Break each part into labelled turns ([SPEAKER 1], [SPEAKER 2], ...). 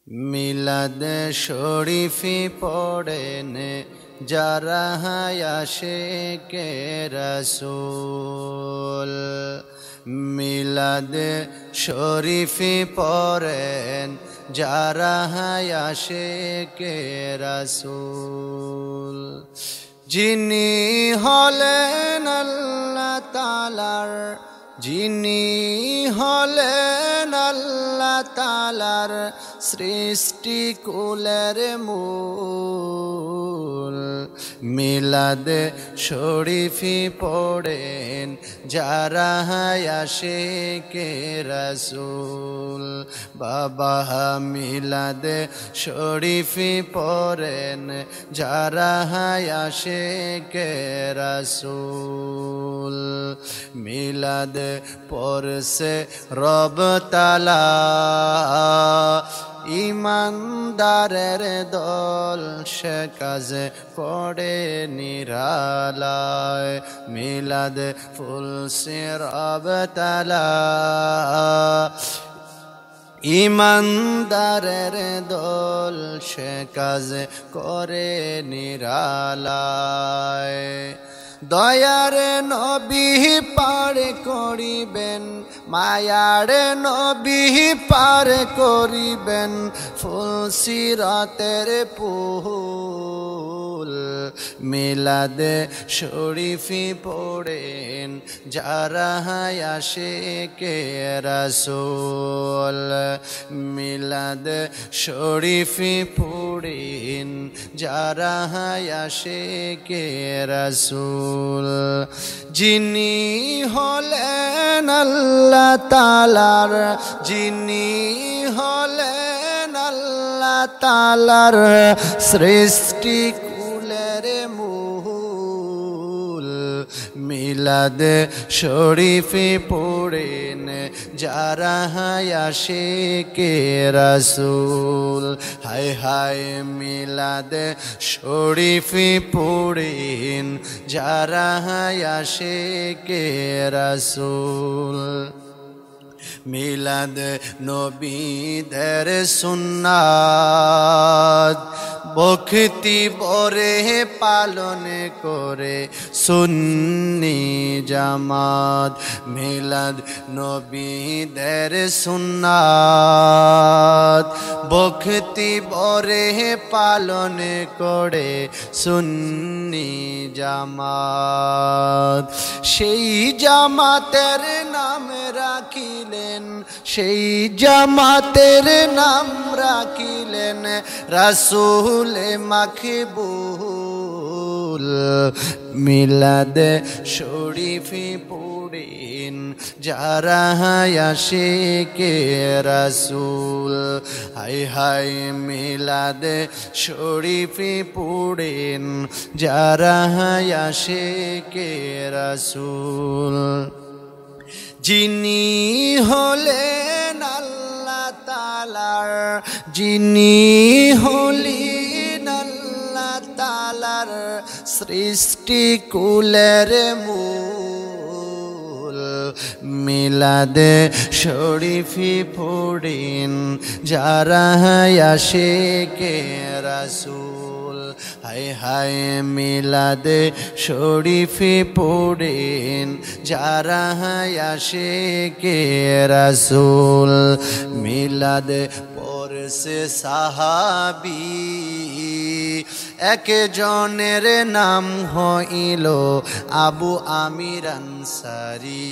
[SPEAKER 1] মিলাদ শরীফি পড়েন যারা আশিকে রাসূল। মিলাদ শরীফি পড়েন যারা আশিকে রাসূল। যিনি হলেন আল্লাহ তাআলার, যিনি হলেন আল্লাহ তাআলার সৃষ্টি কুলের মূল। মিলাদ শরীফি পড়েন যারা আশিকে রাসূল। বাবা মিলাদ শরীফি পড়েন যারা আশিকে রাসূল। মিলাদ পড়ছে রব তাআলা ইমানদারের দল, সে কাজে পড়ে নিরালায়। মিলাদ পড়ছে রব তাআলা ইমানদারের দল, সে কাজে করে নিরালায়। দয়ার নবী পার করিবেন, মায়ার নবী পার করিবেন ফুলসিরাতের পুল। মিলাদ শরীফি পড়েন যারা আশিকে রাসূল। মিলাদ শরীফি পড়েন যারা আশিকে রাসূল। যিনি হলেন আল্লাহ তাআলার, যিনি হলেন আল্লাহ তাআলার সৃষ্টি কুলের মূল। মিলাদ শরীফি পড়েন যারা আশিকে রাসূল। হায় হায় মিলাদ শরীফি পড়েন যারা আশিকে রাসূল। মিলাদ নবীদের সুন্নাত, ভক্তি ভরে পালন করে সুন্নি জামাত। মিলাদ নবীদের সুন্নাত, ভক্তি ভরে পালন করে সুন্নি জামাত। সেই জামাতের নাম রাখিলেন, সেই জামাতের নাম রাখিলেন রাসূল মাকবুল। মিলাদ শরীফি পড়েন যারা আশিকে রাসূল। হায় হায় মিলাদ শরীফি পড়েন যারা আশিকে রাসূল। যিনি হলেন আল্লাহ তাআলার, যিনি হলেন আল্লাহ তাআলার সৃষ্টি কুলের মূল। মিলাদ শরীফি পড়েন যারা আশিকে রাসূল। হায় হায় মিলাদ শরীফি পড়েন যারা আশিকে রাসূল। মিলাদ পড়ছে সাহাবী, একজনের নাম হইল আবু আমির আনসারী।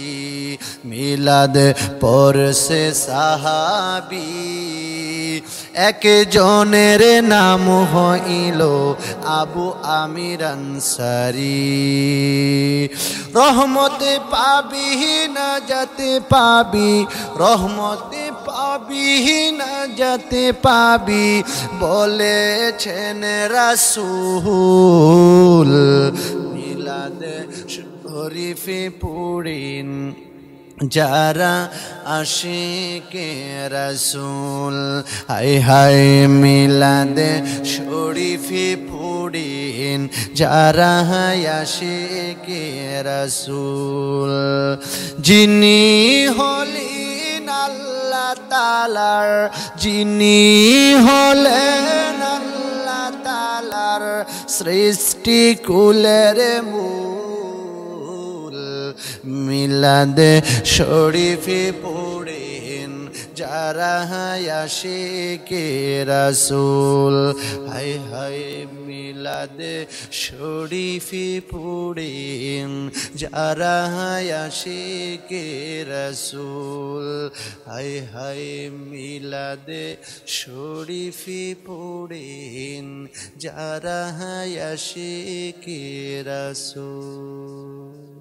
[SPEAKER 1] মিলাদ পড়ছে সাহাবী, একজনের নাম হইল আবু আমির আনসারী। রহমত পাবি নাজাত পাবি, রহমত পাবি নাজাত পাবি বলেছেন রাসূল। মিলাদ শরীফি পড়েন যারা আশিকে রাসূল। হায় হায় মিলাদ শরীফি পড়েন যারা আশিকে রাসূল। যিনি হলেন আল্লাহ তাআলার যিনি হলেন আল্লাহ তাআলার সৃষ্টি কুলের মূল মিলাদে শরীফে পড়েন যারা আশিকে রাসূল হায় হায় মিলাদে শরীফে পড়েন যারা আশিকে রাসূল হায় হায় মিলাদে শরীফে পড়েন যারা আশিকে রাসূল